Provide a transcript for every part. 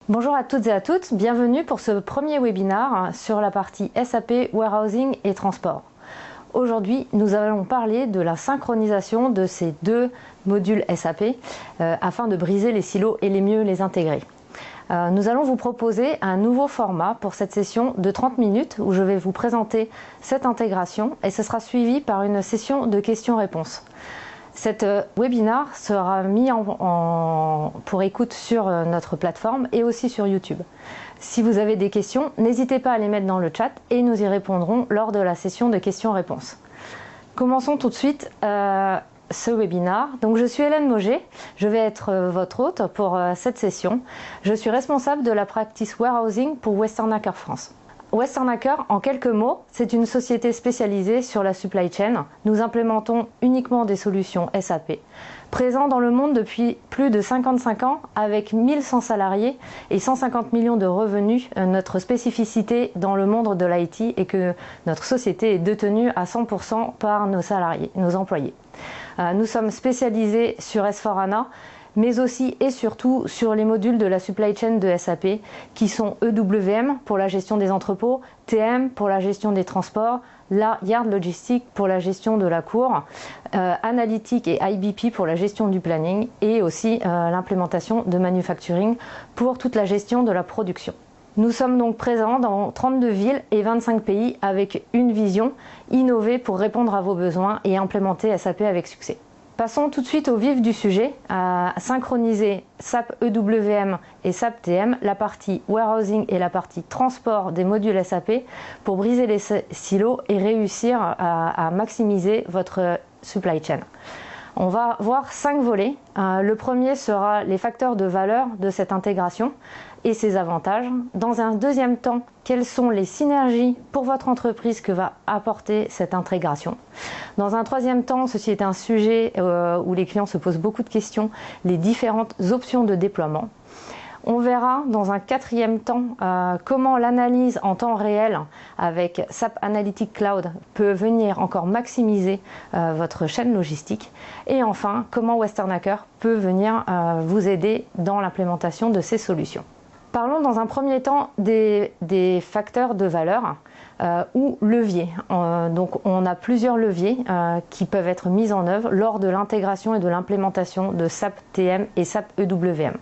Bonjour à toutes et à tous, bienvenue pour ce premier webinaire sur la partie SAP Warehousing et Transport. Aujourd'hui, nous allons parler de la synchronisation de ces deux modules SAP afin de briser les silos et mieux les intégrer. Nous allons vous proposer un nouveau format pour cette session de 30 minutes où je vais vous présenter cette intégration et ce sera suivi par une session de questions-réponses. Cet webinaire sera mis pour écoute sur notre plateforme et aussi sur YouTube. Si vous avez des questions, n'hésitez pas à les mettre dans le chat et nous y répondrons lors de la session de questions-réponses. Commençons tout de suite ce webinaire. Donc, je suis Hélène Mauger, je vais être votre hôte pour cette session. Je suis responsable de la practice Warehousing pour Western Hacker France. Western Hacker, en quelques mots, c'est une société spécialisée sur la supply chain. Nous implémentons uniquement des solutions SAP. Présent dans le monde depuis plus de 55 ans, avec 1100 salariés et 150 millions de revenus, notre spécificité dans le monde de l'IT est que notre société est détenue à 100% par nos salariés, nos employés. Nous sommes spécialisés sur S4HANA, mais aussi et surtout sur les modules de la supply chain de SAP qui sont EWM pour la gestion des entrepôts, TM pour la gestion des transports, la Yard Logistique pour la gestion de la cour, Analytique et IBP pour la gestion du planning et aussi l'implémentation de manufacturing pour toute la gestion de la production. Nous sommes donc présents dans 32 villes et 25 pays avec une vision, innover pour répondre à vos besoins et implémenter SAP avec succès. Passons tout de suite au vif du sujet, à synchroniser SAP EWM et SAP TM, la partie warehousing et la partie transport des modules SAP pour briser les silos et réussir à maximiser votre supply chain. On va voir 5 volets. Le premier sera les facteurs de valeur de cette intégration et ses avantages. Dans un deuxième temps, quelles sont les synergies pour votre entreprise que va apporter cette intégration. Dans un troisième temps, ceci est un sujet où les clients se posent beaucoup de questions, les différentes options de déploiement. On verra dans un quatrième temps comment l'analyse en temps réel avec SAP Analytics Cloud peut venir encore maximiser votre chaîne logistique. Et enfin, comment Western Hacker peut venir vous aider dans l'implémentation de ces solutions. Parlons dans un premier temps des facteurs de valeur ou leviers. Donc on a plusieurs leviers qui peuvent être mis en œuvre lors de l'intégration et de l'implémentation de SAP TM et SAP EWM.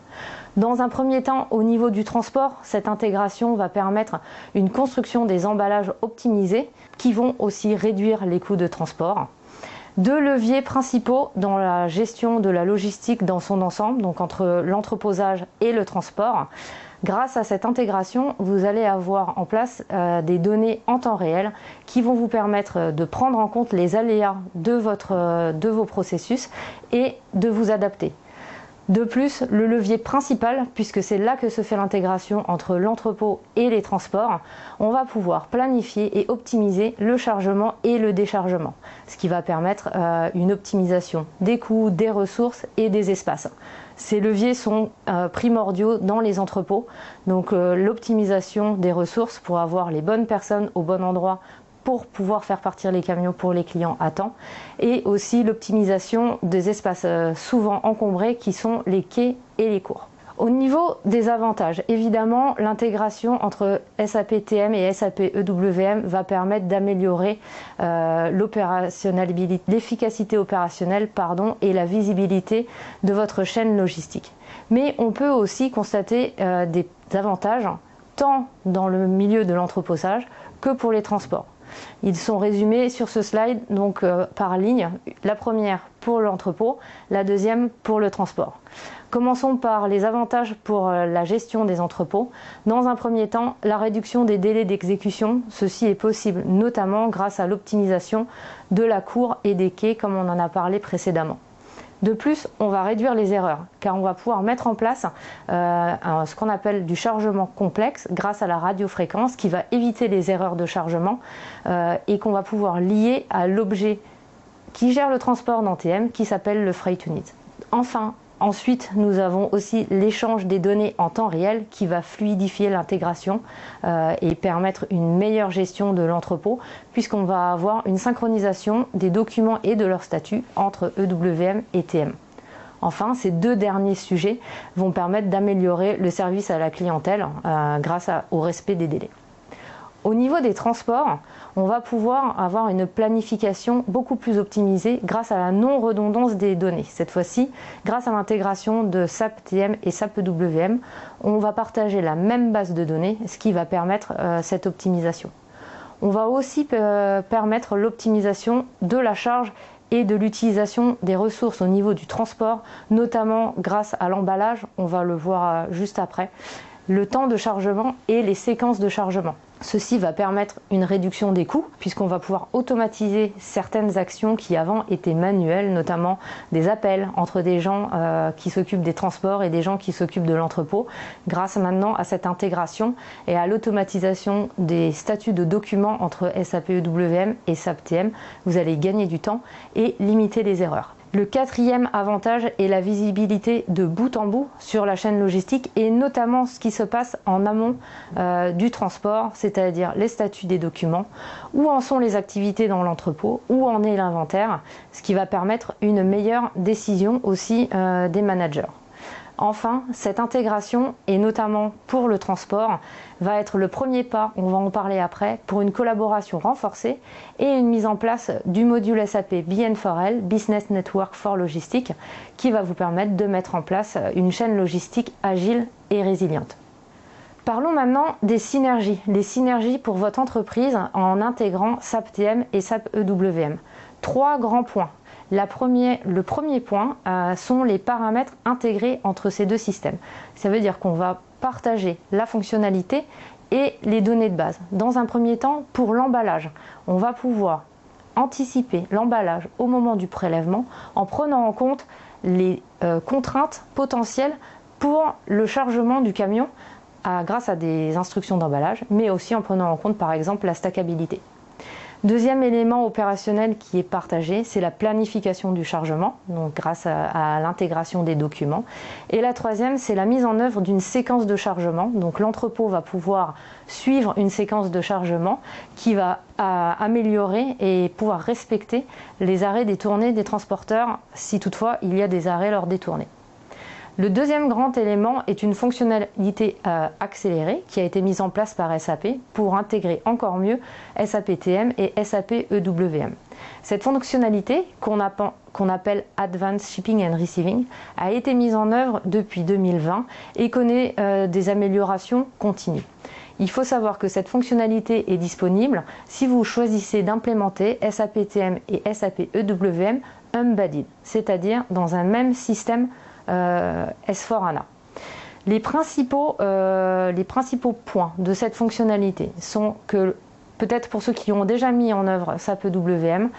Dans un premier temps, au niveau du transport, cette intégration va permettre une construction des emballages optimisés qui vont aussi réduire les coûts de transport. Deux leviers principaux dans la gestion de la logistique dans son ensemble, donc entre l'entreposage et le transport. Grâce à cette intégration, vous allez avoir en place des données en temps réel qui vont vous permettre de prendre en compte les aléas de vos processus et de vous adapter. De plus, le levier principal, puisque c'est là que se fait l'intégration entre l'entrepôt et les transports, on va pouvoir planifier et optimiser le chargement et le déchargement, ce qui va permettre une optimisation des coûts, des ressources et des espaces. Ces leviers sont primordiaux dans les entrepôts, donc l'optimisation des ressources pour avoir les bonnes personnes au bon endroit pour pouvoir faire partir les camions pour les clients à temps, et aussi l'optimisation des espaces souvent encombrés qui sont les quais et les cours. Au niveau des avantages, évidemment, l'intégration entre SAP TM et SAP EWM va permettre d'améliorer l'efficacité opérationnelle et la visibilité de votre chaîne logistique. Mais on peut aussi constater des avantages tant dans le milieu de l'entreposage que pour les transports. Ils sont résumés sur ce slide donc par ligne, la première pour l'entrepôt, la deuxième pour le transport. Commençons par les avantages pour la gestion des entrepôts. Dans un premier temps, la réduction des délais d'exécution, ceci est possible notamment grâce à l'optimisation de la cour et des quais comme on en a parlé précédemment. De plus, on va réduire les erreurs car on va pouvoir mettre en place ce qu'on appelle du chargement complexe grâce à la radiofréquence qui va éviter les erreurs de chargement et qu'on va pouvoir lier à l'objet qui gère le transport dans TM qui s'appelle le Freight Unit. Enfin, ensuite, nous avons aussi l'échange des données en temps réel qui va fluidifier l'intégration et permettre une meilleure gestion de l'entrepôt puisqu'on va avoir une synchronisation des documents et de leur statut entre EWM et TM. Enfin, ces deux derniers sujets vont permettre d'améliorer le service à la clientèle grâce au respect des délais. Au niveau des transports, on va pouvoir avoir une planification beaucoup plus optimisée grâce à la non-redondance des données. Cette fois-ci, grâce à l'intégration de SAP TM et SAP EWM, on va partager la même base de données, ce qui va permettre cette optimisation. On va aussi permettre l'optimisation de la charge et de l'utilisation des ressources au niveau du transport, notamment grâce à l'emballage, on va le voir juste après, le temps de chargement et les séquences de chargement. Ceci va permettre une réduction des coûts puisqu'on va pouvoir automatiser certaines actions qui avant étaient manuelles, notamment des appels entre des gens qui s'occupent des transports et des gens qui s'occupent de l'entrepôt. Grâce maintenant à cette intégration et à l'automatisation des statuts de documents entre SAP EWM et SAP TM, vous allez gagner du temps et limiter les erreurs. Le quatrième avantage est la visibilité de bout en bout sur la chaîne logistique et notamment ce qui se passe en amont du transport, c'est-à-dire les statuts des documents, où en sont les activités dans l'entrepôt, où en est l'inventaire, ce qui va permettre une meilleure décision aussi des managers. Enfin, cette intégration, et notamment pour le transport, va être le premier pas, on va en parler après, pour une collaboration renforcée et une mise en place du module SAP BN4L, Business Network for Logistics, qui va vous permettre de mettre en place une chaîne logistique agile et résiliente. Parlons maintenant des synergies, les synergies pour votre entreprise en intégrant SAP TM et SAP EWM. Trois grands points. Le premier point sont les paramètres intégrés entre ces deux systèmes. Ça veut dire qu'on va partager la fonctionnalité et les données de base. Dans un premier temps, pour l'emballage, on va pouvoir anticiper l'emballage au moment du prélèvement en prenant en compte les contraintes potentielles pour le chargement du camion grâce à des instructions d'emballage, mais aussi en prenant en compte par exemple la stackabilité. Deuxième élément opérationnel qui est partagé, c'est la planification du chargement, donc grâce à l'intégration des documents. Et la troisième, c'est la mise en œuvre d'une séquence de chargement. Donc l'entrepôt va pouvoir suivre une séquence de chargement qui va améliorer et pouvoir respecter les arrêts des tournées des transporteurs, si toutefois il y a des arrêts lors des tournées. Le deuxième grand élément est une fonctionnalité accélérée qui a été mise en place par SAP pour intégrer encore mieux SAP TM et SAP EWM. Cette fonctionnalité, qu'on appelle Advanced Shipping and Receiving, a été mise en œuvre depuis 2020 et connaît des améliorations continues. Il faut savoir que cette fonctionnalité est disponible si vous choisissez d'implémenter SAP TM et SAP EWM embedded, c'est-à-dire dans un même système S4HANA. Les principaux points de cette fonctionnalité sont que, peut-être pour ceux qui ont déjà mis en œuvre SAP EWM,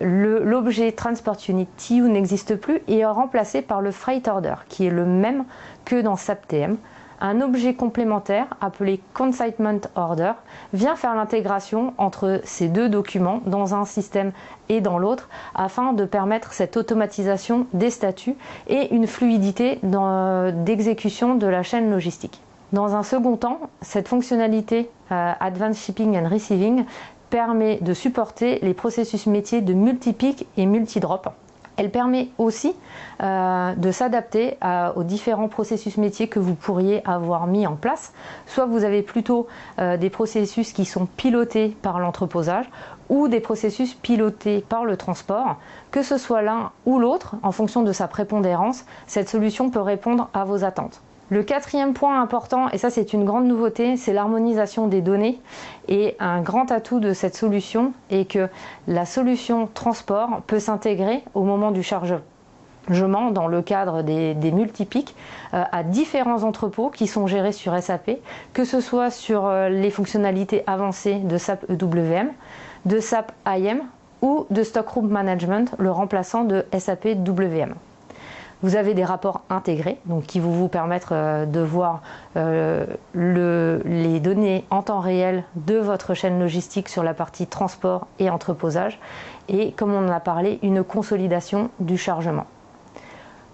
l'objet Transport Unit TU n'existe plus et est remplacé par le Freight Order, qui est le même que dans SAP TM. Un objet complémentaire appelé Consignment Order vient faire l'intégration entre ces deux documents dans un système et dans l'autre afin de permettre cette automatisation des statuts et une fluidité d'exécution de la chaîne logistique. Dans un second temps, cette fonctionnalité Advanced Shipping and Receiving permet de supporter les processus métiers de multi-pick et multi-drop. Elle permet aussi de s'adapter aux différents processus métiers que vous pourriez avoir mis en place. Soit vous avez plutôt des processus qui sont pilotés par l'entreposage ou des processus pilotés par le transport. Que ce soit l'un ou l'autre, en fonction de sa prépondérance, cette solution peut répondre à vos attentes. Le quatrième point important, et ça c'est une grande nouveauté, c'est l'harmonisation des données. Et un grand atout de cette solution est que la solution transport peut s'intégrer au moment du chargement dans le cadre des multi-pics à différents entrepôts qui sont gérés sur SAP, que ce soit sur les fonctionnalités avancées de SAP EWM, de SAP IM ou de Stockroom Management, le remplaçant de SAP WM. Vous avez des rapports intégrés donc qui vont vous permettre de voir les données en temps réel de votre chaîne logistique sur la partie transport et entreposage et, comme on en a parlé, une consolidation du chargement.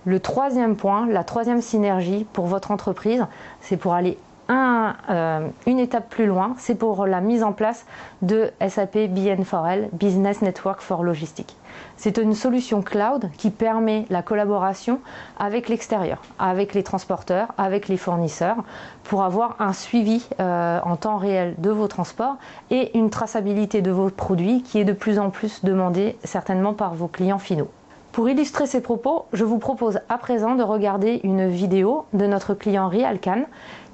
Le troisième point, la troisième synergie pour votre entreprise, c'est pour aller une étape plus loin, c'est pour la mise en place de SAP BN4L, Business Network for Logistics. C'est une solution cloud qui permet la collaboration avec l'extérieur, avec les transporteurs, avec les fournisseurs, pour avoir un suivi en temps réel de vos transports et une traçabilité de vos produits qui est de plus en plus demandée certainement par vos clients finaux. Pour illustrer ces propos, je vous propose à présent de regarder une vidéo de notre client Realcan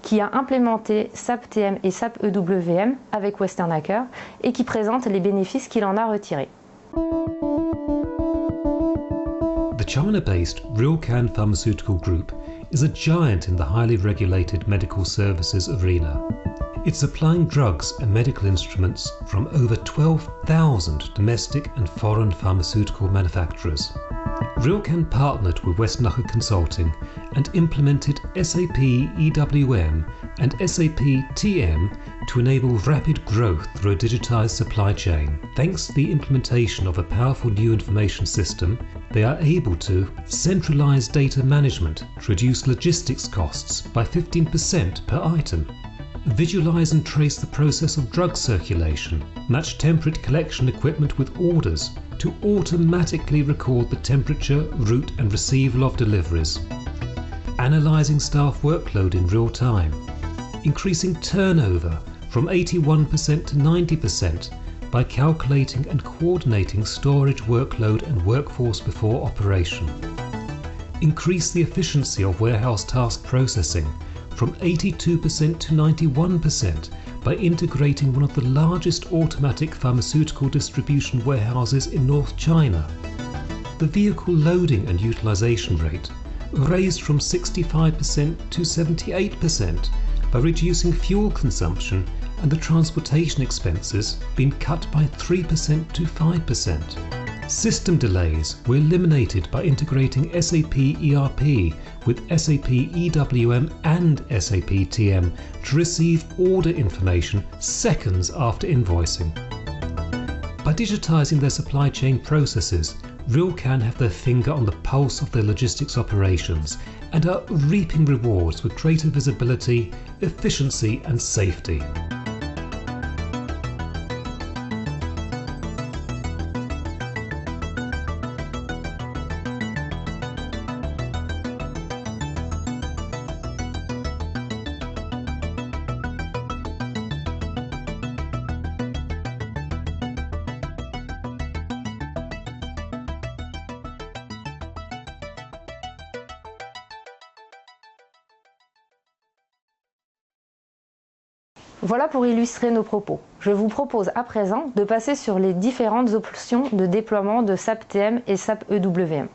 qui a implémenté SAP TM et SAP EWM avec Western Hacker et qui présente les bénéfices qu'il en a retirés. The China-based Realcan Pharmaceutical Group is a giant in the highly regulated medical services arena. It's supplying drugs and medical instruments from over 12,000 domestic and foreign pharmaceutical manufacturers. Realcan partnered with Westnacher Consulting and implemented SAP EWM and SAP TM to enable rapid growth through a digitized supply chain. Thanks to the implementation of a powerful new information system, they are able to centralize data management to reduce logistics costs by 15% per item, visualize and trace the process of drug circulation, match temperate collection equipment with orders to automatically record the temperature, route and receival of deliveries, analyzing staff workload in real time, increasing turnover from 81% to 90% by calculating and coordinating storage workload and workforce before operation, increase the efficiency of warehouse task processing from 82% to 91% by integrating one of the largest automatic pharmaceutical distribution warehouses in North China. The vehicle loading and utilization rate raised from 65% to 78% by reducing fuel consumption, and the transportation expenses being cut by 3% to 5%. System delays were eliminated by integrating SAP ERP with SAP EWM and SAP TM to receive order information seconds after invoicing. By digitizing their supply chain processes, Realcan have their finger on the pulse of their logistics operations and are reaping rewards with greater visibility, efficiency and safety. Voilà pour illustrer nos propos. Je vous propose à présent de passer sur les différentes options de déploiement de SAP TM et SAP EWM.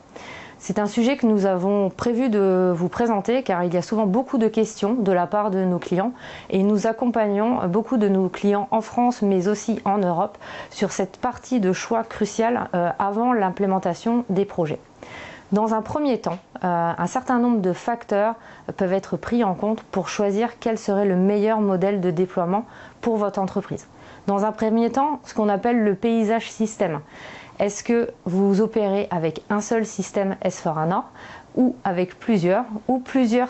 C'est un sujet que nous avons prévu de vous présenter car il y a souvent beaucoup de questions de la part de nos clients et nous accompagnons beaucoup de nos clients en France mais aussi en Europe sur cette partie de choix cruciale avant l'implémentation des projets. Dans un premier temps, un certain nombre de facteurs peuvent être pris en compte pour choisir quel serait le meilleur modèle de déploiement pour votre entreprise. Dans un premier temps, ce qu'on appelle le paysage système. Est-ce que vous opérez avec un seul système S/4HANA ou avec plusieurs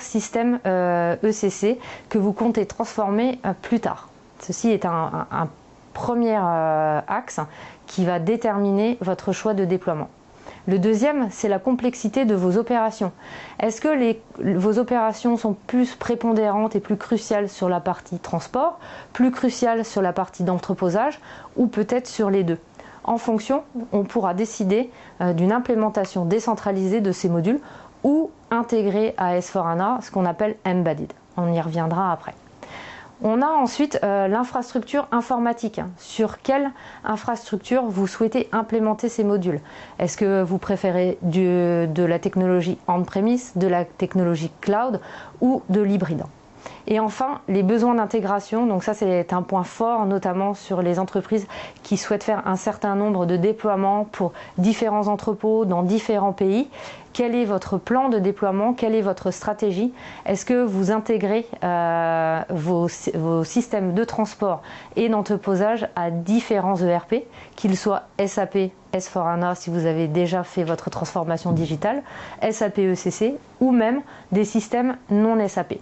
systèmes ECC que vous comptez transformer plus tard? Ceci est un premier axe qui va déterminer votre choix de déploiement. Le deuxième, c'est la complexité de vos opérations. Est-ce que vos opérations sont plus prépondérantes et plus cruciales sur la partie transport, plus cruciales sur la partie d'entreposage ou peut-être sur les deux? En fonction, on pourra décider d'une implémentation décentralisée de ces modules ou intégrer à S/4HANA ce qu'on appelle embedded. On y reviendra après. On a ensuite l'infrastructure informatique. Sur quelle infrastructure vous souhaitez implémenter ces modules? Est-ce que vous préférez de la technologie on-premise, de la technologie cloud ou de l'hybride? Et enfin, les besoins d'intégration. Donc ça, c'est un point fort, notamment sur les entreprises qui souhaitent faire un certain nombre de déploiements pour différents entrepôts dans différents pays. Quel est votre plan de déploiement? Quelle est votre stratégie? Est-ce que vous intégrez vos systèmes de transport et d'entreposage à différents ERP, qu'ils soient SAP S/4HANA si vous avez déjà fait votre transformation digitale, SAP ECC ou même des systèmes non SAP?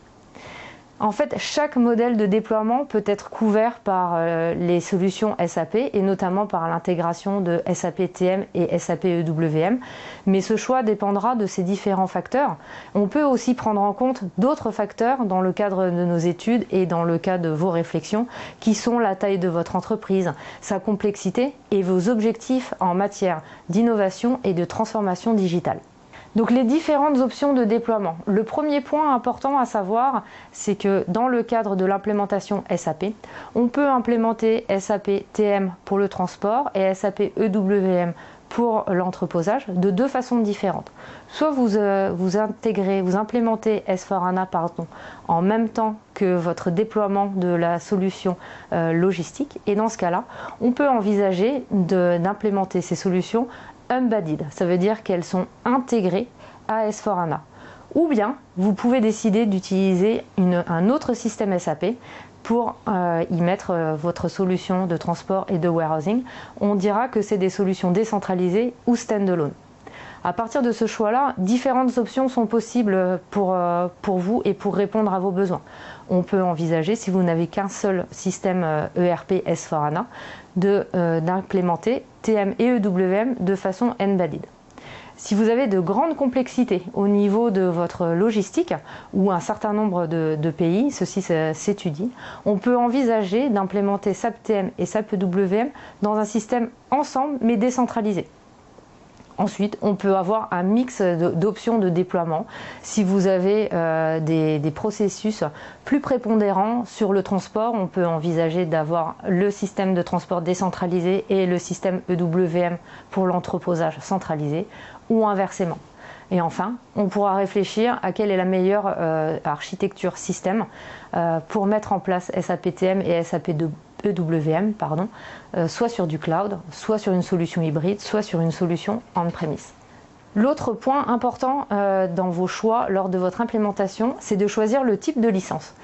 En fait, chaque modèle de déploiement peut être couvert par les solutions SAP et notamment par l'intégration de SAP TM et SAP EWM, mais ce choix dépendra de ces différents facteurs. On peut aussi prendre en compte d'autres facteurs dans le cadre de nos études et dans le cadre de vos réflexions, qui sont la taille de votre entreprise, sa complexité et vos objectifs en matière d'innovation et de transformation digitale. Donc les différentes options de déploiement. Le premier point important à savoir, c'est que dans le cadre de l'implémentation SAP, on peut implémenter SAP TM pour le transport et SAP EWM pour l'entreposage de deux façons différentes. Soit vous implémentez S/4HANA en même temps que votre déploiement de la solution logistique, et dans ce cas-là, on peut envisager d'implémenter ces solutions embedded, ça veut dire qu'elles sont intégrées à S/4HANA. Ou bien, vous pouvez décider d'utiliser un autre système SAP pour y mettre votre solution de transport et de warehousing. On dira que c'est des solutions décentralisées ou standalone. À partir de ce choix-là, différentes options sont possibles pour vous et pour répondre à vos besoins. On peut envisager, si vous n'avez qu'un seul système ERP S/4HANA, d'implémenter TM et EWM de façon embedded. Si vous avez de grandes complexités au niveau de votre logistique ou un certain nombre de pays, ceci s'étudie, on peut envisager d'implémenter SAP TM et SAP EWM dans un système ensemble mais décentralisé. Ensuite, on peut avoir un mix d'options de déploiement. Si vous avez des processus plus prépondérants sur le transport, on peut envisager d'avoir le système de transport décentralisé et le système EWM pour l'entreposage centralisé, ou inversement. Et enfin, on pourra réfléchir à quelle est la meilleure architecture système pour mettre en place SAP TM et SAP EWM, soit sur du cloud, soit sur une solution hybride, soit sur une solution on-premise. L'autre point important dans vos choix lors de votre implémentation, c'est de choisir le type de licence.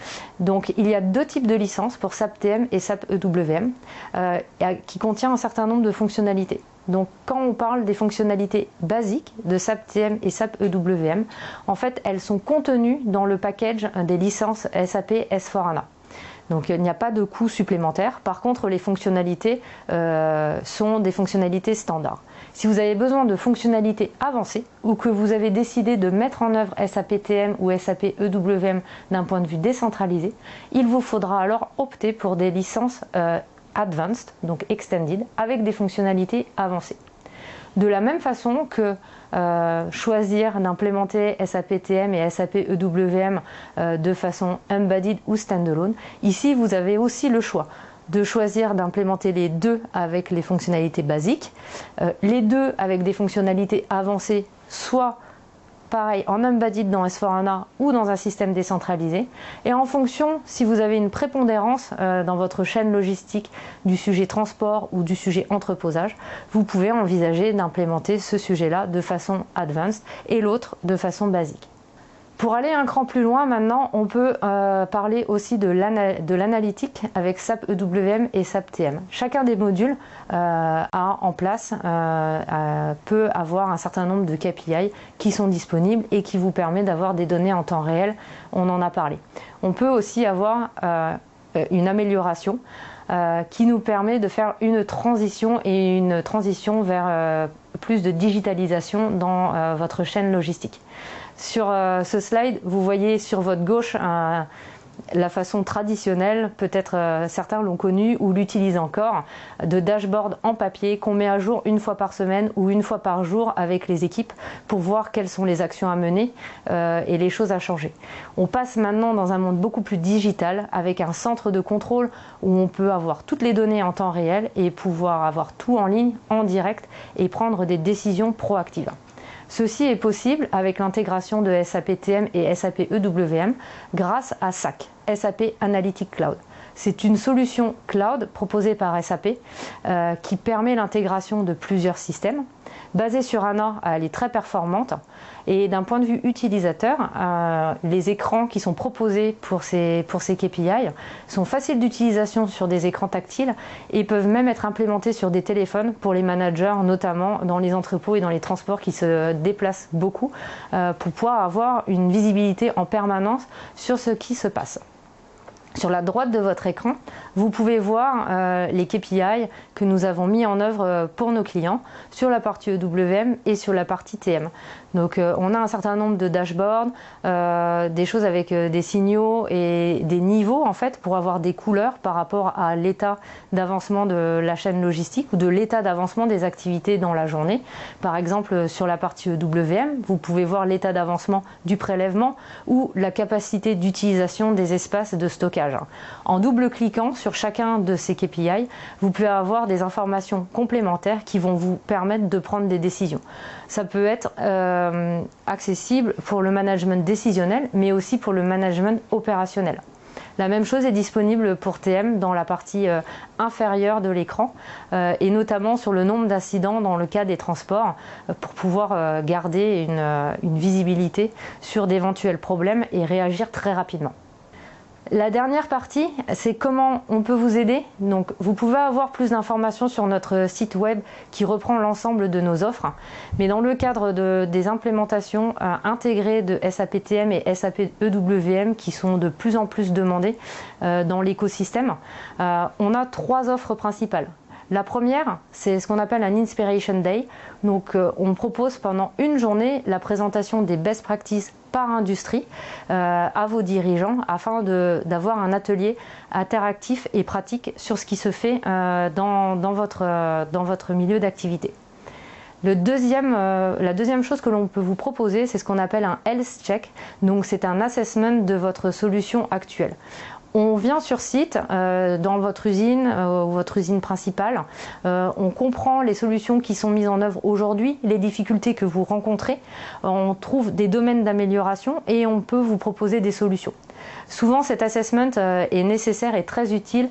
Donc il y a deux types de licences pour SAP TM et SAP EWM qui contient un certain nombre de fonctionnalités. Donc quand on parle des fonctionnalités basiques de SAP TM et SAP EWM, en fait elles sont contenues dans le package des licences SAP S/4HANA. Donc il n'y a pas de coût supplémentaire. Par contre, les fonctionnalités sont des fonctionnalités standards. Si vous avez besoin de fonctionnalités avancées ou que vous avez décidé de mettre en œuvre SAP TM ou SAP EWM d'un point de vue décentralisé, il vous faudra alors opter pour des licences Advanced, donc Extended, avec des fonctionnalités avancées. De la même façon que choisir d'implémenter SAP TM et SAP EWM de façon embedded ou standalone, ici vous avez aussi le choix de choisir d'implémenter les deux avec les fonctionnalités basiques, les deux avec des fonctionnalités avancées, soit pareil en embedded dans S/4HANA ou dans un système décentralisé, et en fonction, si vous avez une prépondérance dans votre chaîne logistique du sujet transport ou du sujet entreposage, vous pouvez envisager d'implémenter ce sujet-là de façon advanced et l'autre de façon basique. Pour aller un cran plus loin maintenant, on peut parler aussi de l'analytique avec SAP EWM et SAP TM. Chacun des modules a en place peut avoir un certain nombre de KPI qui sont disponibles et qui vous permet d'avoir des données en temps réel, on en a parlé. On peut aussi avoir une amélioration qui nous permet de faire une transition vers plus de digitalisation dans votre chaîne logistique. Sur ce slide, vous voyez sur votre gauche la façon traditionnelle, peut-être certains l'ont connu ou l'utilisent encore, de dashboard en papier qu'on met à jour une fois par semaine ou une fois par jour avec les équipes pour voir quelles sont les actions à mener et les choses à changer. On passe maintenant dans un monde beaucoup plus digital avec un centre de contrôle où on peut avoir toutes les données en temps réel et pouvoir avoir tout en ligne, en direct et prendre des décisions proactives. Ceci est possible avec l'intégration de SAP TM et SAP EWM grâce à SAC, SAP Analytics Cloud. C'est une solution cloud proposée par SAP qui permet l'intégration de plusieurs systèmes. Basée sur HANA, elle est très performante et d'un point de vue utilisateur, les écrans qui sont proposés pour ces KPI sont faciles d'utilisation sur des écrans tactiles et peuvent même être implémentés sur des téléphones pour les managers, notamment dans les entrepôts et dans les transports qui se déplacent beaucoup pour pouvoir avoir une visibilité en permanence sur ce qui se passe. Sur la droite de votre écran, vous pouvez voir les KPI que nous avons mis en œuvre pour nos clients sur la partie EWM et sur la partie TM. Donc on a un certain nombre de dashboards, des choses avec des signaux et des niveaux en fait pour avoir des couleurs par rapport à l'état d'avancement de la chaîne logistique ou de l'état d'avancement des activités dans la journée. Par exemple sur la partie EWM, vous pouvez voir l'état d'avancement du prélèvement ou la capacité d'utilisation des espaces de stockage. En double-cliquant sur chacun de ces KPI, vous pouvez avoir des informations complémentaires qui vont vous permettre de prendre des décisions. Ça peut être accessible pour le management décisionnel, mais aussi pour le management opérationnel. La même chose est disponible pour TM dans la partie inférieure de l'écran et notamment sur le nombre d'incidents dans le cas des transports pour pouvoir garder une visibilité sur d'éventuels problèmes et réagir très rapidement. La dernière partie, c'est comment on peut vous aider. Donc, vous pouvez avoir plus d'informations sur notre site web qui reprend l'ensemble de nos offres. Mais dans le cadre des implémentations intégrées de SAP TM et SAP EWM qui sont de plus en plus demandées dans l'écosystème, on a 3 offres principales. La première, c'est ce qu'on appelle un Inspiration Day. Donc, on propose pendant une journée la présentation des best practices par industrie à vos dirigeants afin d'avoir un atelier interactif et pratique sur ce qui se fait dans votre milieu d'activité. La deuxième chose que l'on peut vous proposer, c'est ce qu'on appelle un Health Check. Donc, c'est un assessment de votre solution actuelle. On vient sur site dans votre usine ou votre usine principale, on comprend les solutions qui sont mises en œuvre aujourd'hui, les difficultés que vous rencontrez, on trouve des domaines d'amélioration et on peut vous proposer des solutions. Souvent cet assessment est nécessaire et très utile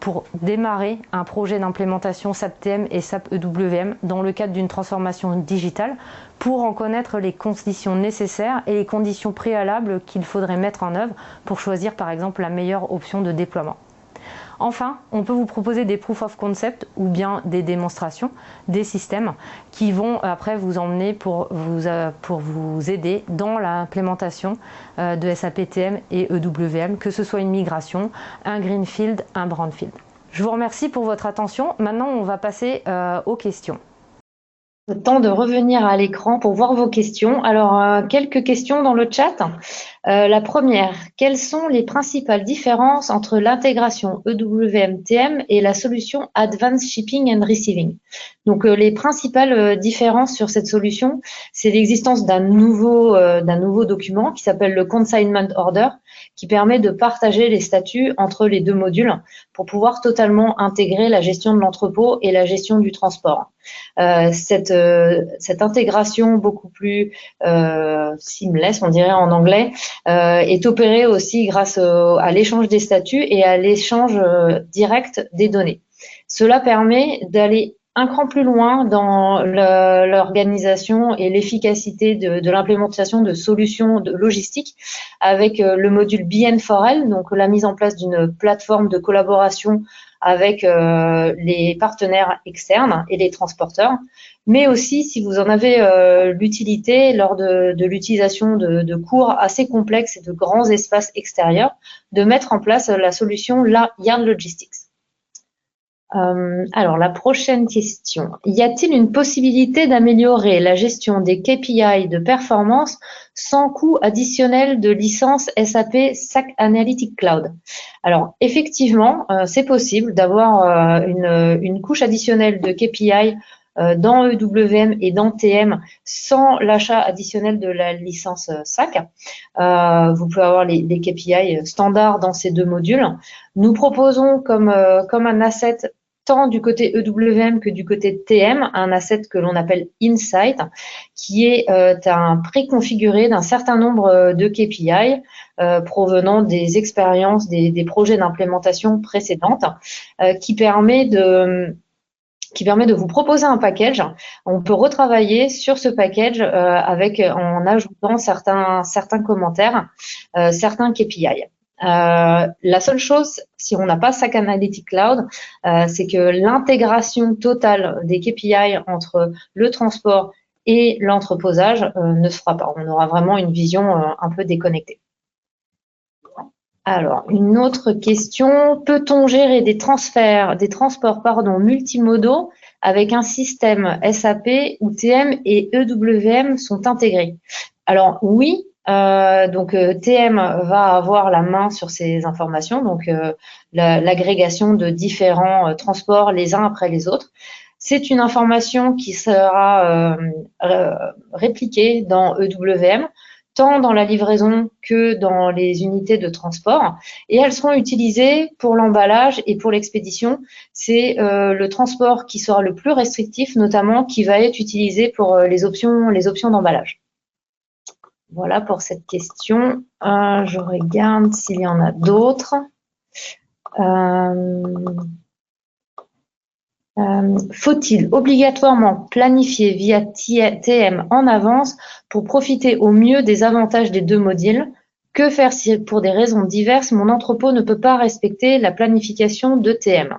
pour démarrer un projet d'implémentation SAP TM et SAP EWM dans le cadre d'une transformation digitale pour en connaître les conditions nécessaires et les conditions préalables qu'il faudrait mettre en œuvre pour choisir par exemple la meilleure option de déploiement. Enfin, on peut vous proposer des proof of concept ou bien des démonstrations, des systèmes qui vont après vous emmener pour vous aider dans l'implémentation de SAP TM et EWM, que ce soit une migration, un greenfield, un brownfield. Je vous remercie pour votre attention. Maintenant, on va passer aux questions. Le temps de revenir à l'écran pour voir vos questions. Alors, quelques questions dans le chat. La première, quelles sont les principales différences entre l'intégration EWM-TM et la solution Advanced Shipping and Receiving? Donc, les principales différences sur cette solution, c'est l'existence d'un nouveau document qui s'appelle le Consignment Order, qui permet de partager les statuts entre les deux modules pour pouvoir totalement intégrer la gestion de l'entrepôt et la gestion du transport. Cette intégration beaucoup plus seamless, on dirait en anglais, est opérée aussi grâce à l'échange des statuts et à l'échange direct des données. Cela permet d'aller un cran plus loin dans l'organisation et l'efficacité de l'implémentation de solutions de logistique avec le module BN4L, donc la mise en place d'une plateforme de collaboration avec les partenaires externes et les transporteurs, mais aussi si vous en avez l'utilité lors de l'utilisation de cours assez complexes et de grands espaces extérieurs, de mettre en place la solution Yard Logistics. Alors, la prochaine question. Y a-t-il une possibilité d'améliorer la gestion des KPI de performance sans coût additionnel de licence SAP SAC Analytic Cloud? Alors, effectivement, c'est possible d'avoir une couche additionnelle de KPI dans EWM et dans TM sans l'achat additionnel de la licence SAC. Vous pouvez avoir les KPI standards dans ces deux modules. Nous proposons comme un asset tant du côté EWM que du côté TM, un asset que l'on appelle Insight, qui est un préconfiguré d'un certain nombre de KPI provenant des expériences, des projets d'implémentation précédentes, qui permet de vous proposer un package. On peut retravailler sur ce package en ajoutant certains commentaires, certains KPI. La seule chose, si on n'a pas SAC Analytic Cloud, c'est que l'intégration totale des KPI entre le transport et l'entreposage ne se fera pas. On aura vraiment une vision un peu déconnectée. Alors, une autre question. Peut-on gérer des transports multimodaux avec un système SAP où TM et EWM sont intégrés? Alors, oui. TM va avoir la main sur ces informations, donc l'agrégation de différents transports les uns après les autres. C'est une information qui sera répliquée dans EWM, tant dans la livraison que dans les unités de transport, et elles seront utilisées pour l'emballage et pour l'expédition. C'est le transport qui sera le plus restrictif, notamment qui va être utilisé pour les options d'emballage. Voilà pour cette question. Je regarde s'il y en a d'autres. Faut-il obligatoirement planifier via TM en avance pour profiter au mieux des avantages des deux modules? Que faire si, pour des raisons diverses, mon entrepôt ne peut pas respecter la planification de TM?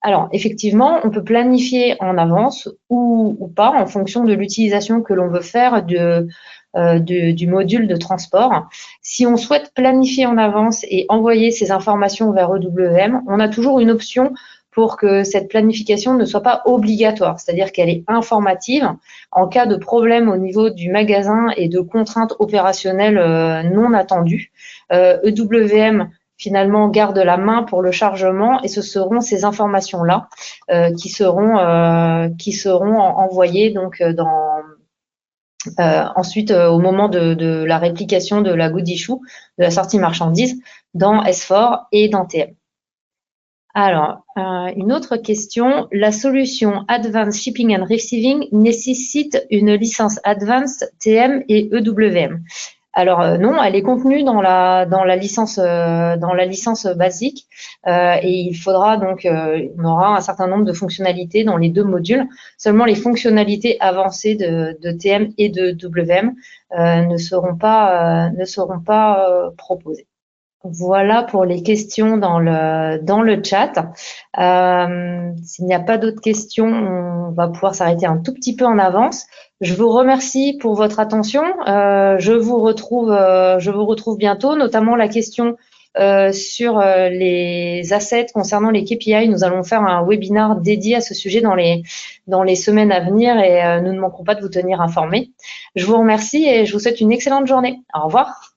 Alors, effectivement, on peut planifier en avance ou pas en fonction de l'utilisation que l'on veut faire du module de transport. Si on souhaite planifier en avance et envoyer ces informations vers EWM, on a toujours une option pour que cette planification ne soit pas obligatoire, c'est-à-dire qu'elle est informative. En cas de problème au niveau du magasin et de contraintes opérationnelles non attendues, EWM finalement garde la main pour le chargement et ce seront ces informations-là qui seront envoyées donc ensuite au moment de la réplication de la good issue, de la sortie marchandise dans S4 et dans TM. Alors, une autre question. La solution Advanced Shipping and Receiving nécessite une licence Advanced TM et EWM. Alors non, elle est contenue dans la licence basique et il faudra donc on aura un certain nombre de fonctionnalités dans les deux modules. Seulement les fonctionnalités avancées de TM et de WM ne seront pas proposées. Voilà pour les questions dans le chat. S'il n'y a pas d'autres questions, on va pouvoir s'arrêter un tout petit peu en avance. Je vous remercie pour votre attention. Je vous retrouve bientôt, notamment la question sur les assets concernant les KPI. Nous allons faire un webinaire dédié à ce sujet dans les semaines à venir et nous ne manquerons pas de vous tenir informés. Je vous remercie et je vous souhaite une excellente journée. Au revoir.